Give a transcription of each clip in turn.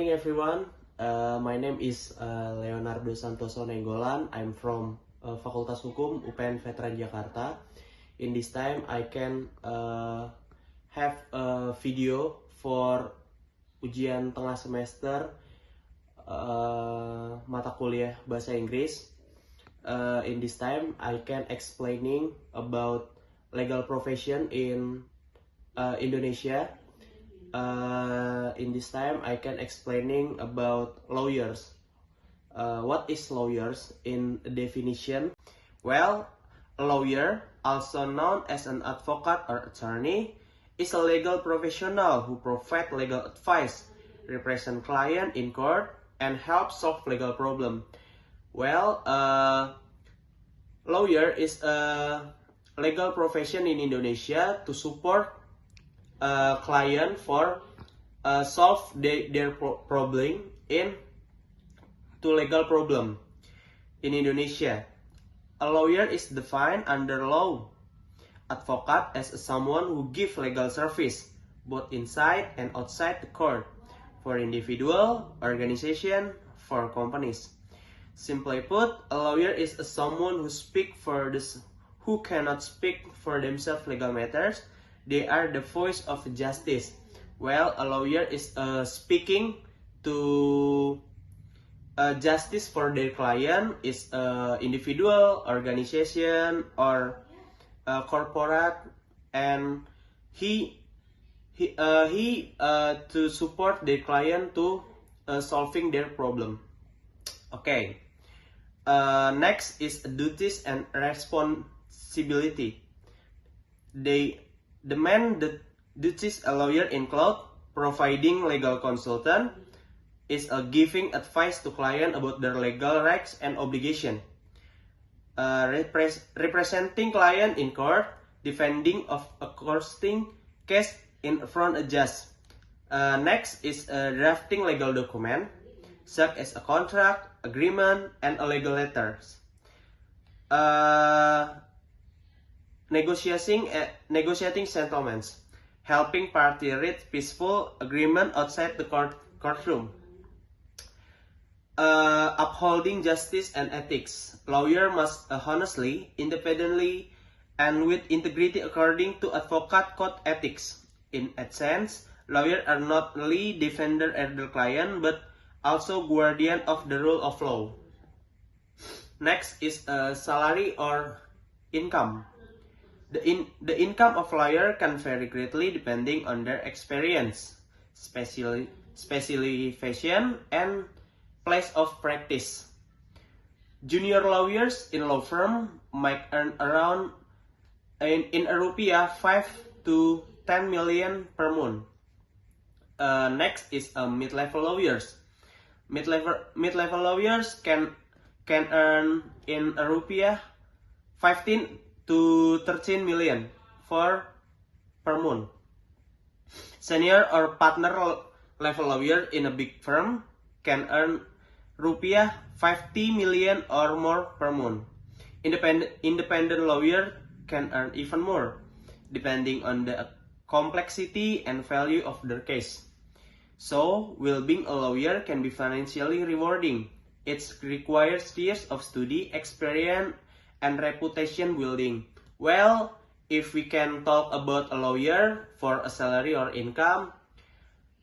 morning, everyone. My name is Leonardo Santoso Nenggolan. I'm from Fakultas Hukum UPN Veteran Jakarta. In this time, I can have a video for ujian tengah semester mata kuliah Bahasa Inggris. In this time, I can explaining about legal profession in Indonesia. In this time, I can explaining about lawyers. What is lawyers in definition? Well, a lawyer, also known as an advocate or attorney, is a legal professional who provide legal advice, represent client in court, and help solve legal problem. Well, lawyer is a legal profession in Indonesia to support client for solve their problem in to legal problem. In Indonesia, a lawyer is defined under law. Advocate as someone who give legal service both inside and outside the court for individual, organization, for companies. Simply put, a lawyer is someone who cannot speak for themselves legal matters. They are the voice of justice. Well, a lawyer is speaking to justice for their client is individual, organization, or corporate, and he to support their client to solving their problem. Okay. Next is duties and responsibility. The main duties a lawyer include providing legal consultant, is giving advice to client about their legal rights and obligation, representing client in court, defending of a courting case in front of a judge. Next is drafting legal document, such as a contract, agreement, and a legal letters. Negotiating settlements, helping party reach peaceful agreement outside the courtroom. Upholding justice and ethics. Lawyer must honestly, independently, and with integrity according to advocate code ethics. In essence, lawyers are not only defender of their client, but also guardian of the rule of law. Next is salary or income. The income of lawyer can vary greatly depending on their experience, specialization, and place of practice. Junior lawyers in law firm might earn around in rupiah 5 to 10 million per month. Next is mid-level lawyers. Mid-level lawyers can earn in rupiah 15 to 13 million per month. Senior or partner level lawyer in a big firm can earn rupiah 50 million or more per month. Independent lawyer can earn even more, depending on the complexity and value of their case. So, while being a lawyer can be financially rewarding, it requires years of study, experience, and reputation building. Well, if we can talk about a lawyer for a salary or income,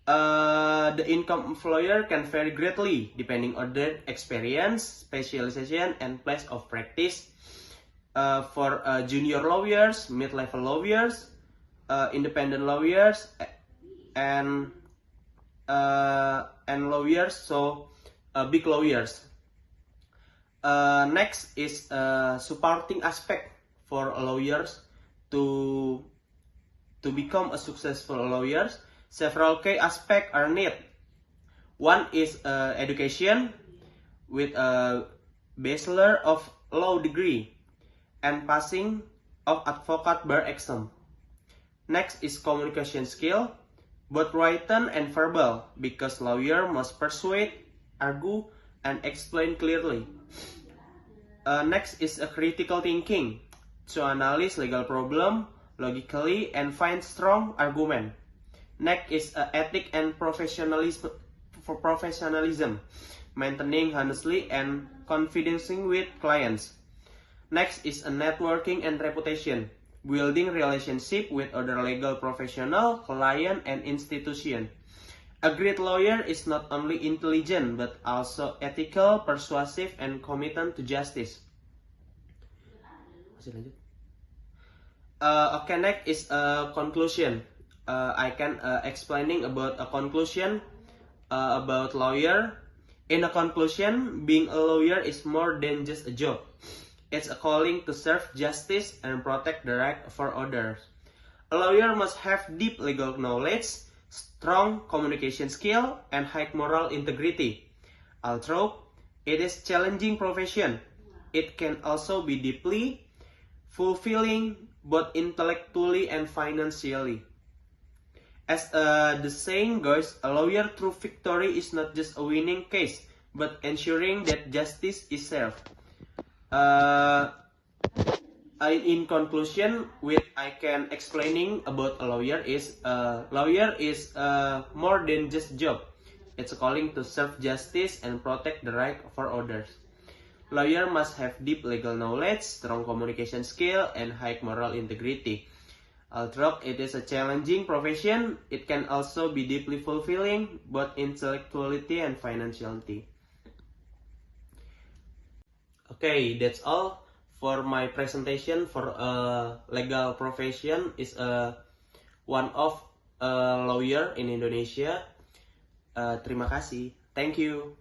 the income of lawyer can vary greatly depending on their experience, specialization, and place of practice. For junior lawyers, mid-level lawyers, independent lawyers, and lawyers, so big lawyers. Next is supporting aspect for lawyers to become a successful lawyer. Several key aspects are needed. One is education with a Bachelor of Law degree and passing of advocate bar exam. Next is communication skill, both written and verbal, because lawyer must persuade, argue, and explain clearly. Next is a critical thinking, to analyze legal problem logically and find strong argument. Next is ethic and for professionalism, maintaining honestly and confiding with clients. Next is a networking and reputation, building relationship with other legal professional, client, and institution. A great lawyer is not only intelligent but also ethical, persuasive, and committed to justice. Okay, next is a conclusion. I can explaining about a conclusion about lawyer. In a conclusion, being a lawyer is more than just a job. It's a calling to serve justice and protect the right for others. A lawyer must have deep legal knowledge, strong communication skill, and high moral integrity. Although it is a challenging profession, it can also be deeply fulfilling both intellectually and financially. As the saying goes, a lawyer through victory is not just a winning case, but ensuring that justice is served. In conclusion, what I can explaining about a lawyer is more than just job. It's a calling to serve justice and protect the right for others. Lawyer must have deep legal knowledge, strong communication skill, and high moral integrity. Although it is a challenging profession, it can also be deeply fulfilling, both intellectually and financially. Okay, that's all for my presentation for legal profession is one of a lawyer in Indonesia. Terima kasih. Thank you.